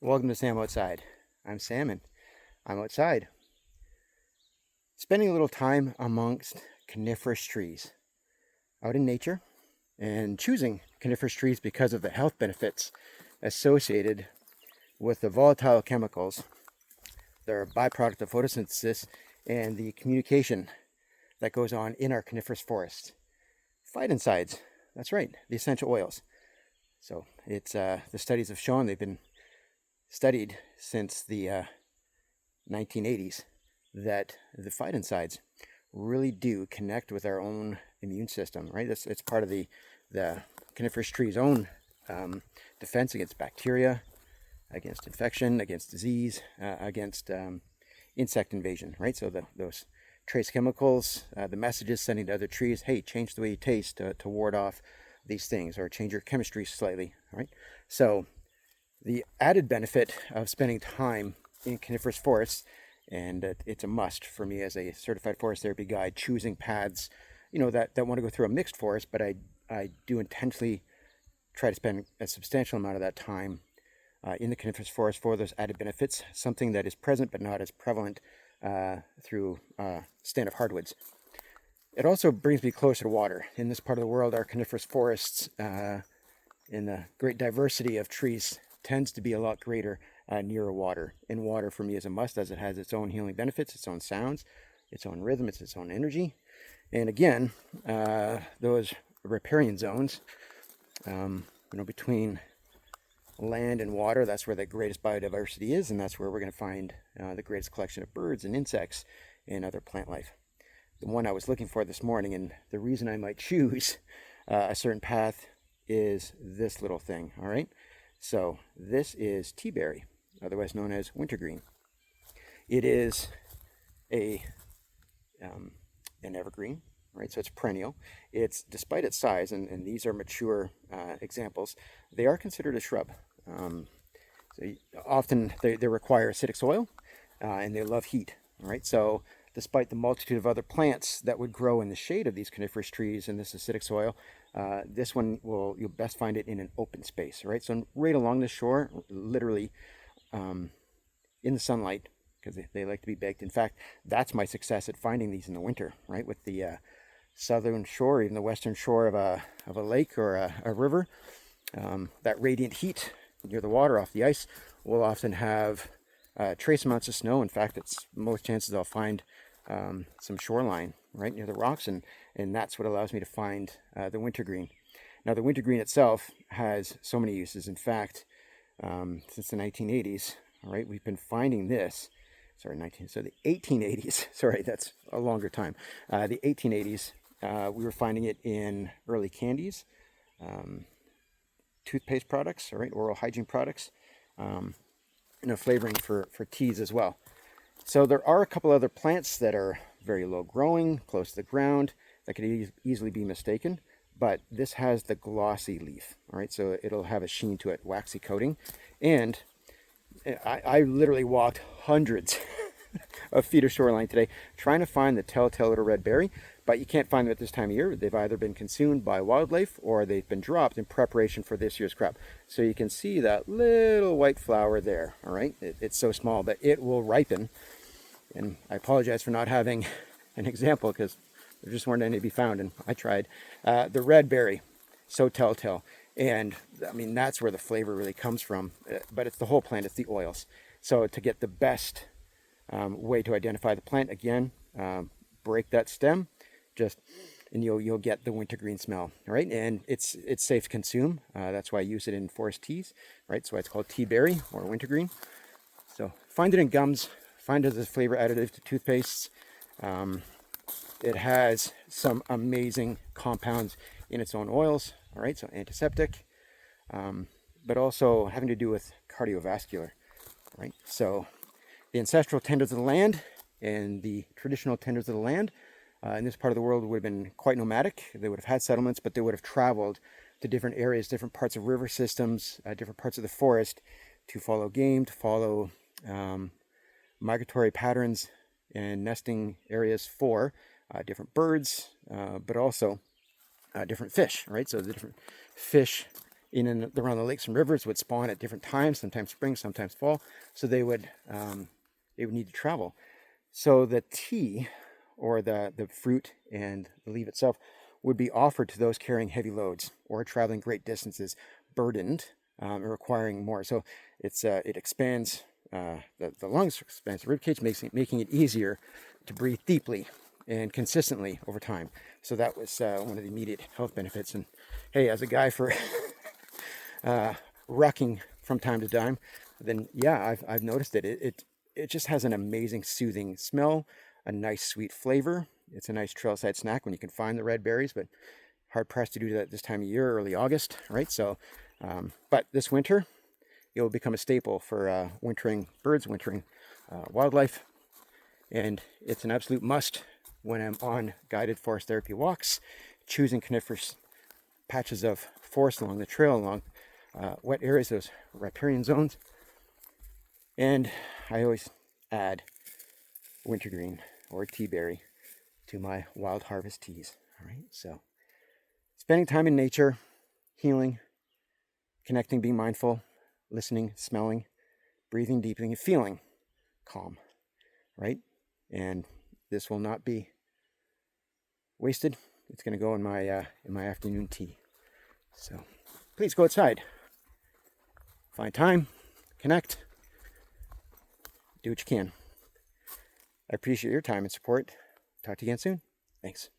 Welcome to Sam Outside. I'm Sam and I'm outside, spending a little time amongst coniferous trees, out in nature, and choosing coniferous trees because of the health benefits associated with the volatile chemicals that are a byproduct of photosynthesis and the communication that goes on in our coniferous forests. Phytoncides, that's right, the essential oils. So it's the studies have shown they've been studied since the 1980s that the phytoncides really do connect with our own immune system, right? It's part of the coniferous tree's own defense against bacteria, against infection, against disease, against insect invasion, right? So those trace chemicals, the messages sending to other trees, hey, change the way you taste to ward off these things, or change your chemistry slightly, right? So the added benefit of spending time in coniferous forests, and it's a must for me as a certified forest therapy guide, choosing paths, that want to go through a mixed forest, but I do intentionally try to spend a substantial amount of that time in the coniferous forest for those added benefits, something that is present but not as prevalent through stand-up hardwoods. It also brings me closer to water. In this part of the world, our coniferous forests, in the great diversity of trees, tends to be a lot greater nearer water. And water for me is a must, as it has its own healing benefits, its own sounds, its own rhythm, its own energy. And again, those riparian zones, between land and water, that's where the greatest biodiversity is, and that's where we're going to find the greatest collection of birds and insects and other plant life. The one I was looking for this morning, and the reason I might choose a certain path, is this little thing, all right? So this is tea berry, otherwise known as wintergreen. It is an evergreen, right? So it's perennial. It's, despite its size, and these are mature examples, they are considered a shrub. So often they require acidic soil, and they love heat, all right? So despite the multitude of other plants that would grow in the shade of these coniferous trees in this acidic soil, this one you'll best find it in an open space, right? So right along the shore, literally in the sunlight, because they like to be baked. In fact, that's my success at finding these in the winter, right? With the southern shore, even the western shore of a lake or a river, that radiant heat near the water off the ice will often have trace amounts of snow. In fact, it's most chances I'll find some shoreline right near the rocks, and that's what allows me to find the wintergreen. Now, the wintergreen itself has so many uses. In fact, since the 1980s, all right, we've been finding this. So the 1880s. Sorry, that's a longer time. The 1880s, we were finding it in early candies, toothpaste products, all right, oral hygiene products, flavoring for teas as well. So there are a couple other plants that are very low growing, close to the ground, that could easily be mistaken, but this has the glossy leaf, all right? So it'll have a sheen to it, waxy coating. And I literally walked hundreds of feet of shoreline today trying to find the telltale little red berry, but you can't find them at this time of year. They've either been consumed by wildlife or they've been dropped in preparation for this year's crop. So you can see that little white flower there, all right? It's so small that it will ripen. And I apologize for not having an example because there just weren't any to be found, and I tried. The red berry, so telltale. And I mean, that's where the flavor really comes from, but it's the whole plant, it's the oils. So to get the best way to identify the plant, again, break that stem, and you'll get the wintergreen smell, all right? And it's safe to consume. That's why I use it in forest teas, right? So it's called tea berry or wintergreen. So find it in gums, find it as a flavor additive to toothpastes. It has some amazing compounds in its own oils, all right? So antiseptic, but also having to do with cardiovascular, right? So the ancestral tenders of the land and the traditional tenders of the land in this part of the world would have been quite nomadic. They would have had settlements, but they would have traveled to different areas, different parts of river systems, different parts of the forest to follow game, to follow migratory patterns and nesting areas for different birds, but also different fish, right? So the different fish in and around the lakes and rivers would spawn at different times, sometimes spring, sometimes fall. So they would need to travel. So the tea, or the fruit and the leaf itself, would be offered to those carrying heavy loads or traveling great distances, burdened, and requiring more. So it expands the lungs, expands the ribcage, making it easier to breathe deeply and consistently over time. So that was one of the immediate health benefits. And hey, as a guy for rucking from time to time, then yeah, I've noticed it. It just has an amazing soothing smell, a nice sweet flavor. It's a nice trailside snack when you can find the red berries, but hard pressed to do that this time of year, early August, right? So, but this winter, it will become a staple for wintering birds, wintering wildlife, and it's an absolute must when I'm on guided forest therapy walks, choosing coniferous patches of forest along the trail, along wet areas, those riparian zones. And I always add wintergreen or tea berry to my wild harvest teas. All right, so spending time in nature, healing, connecting, being mindful, listening, smelling, breathing deeply, and feeling calm, right? And this will not be wasted. It's going to go in my afternoon tea. So please go outside, find time, connect, do what you can. I appreciate your time and support. Talk to you again soon. Thanks.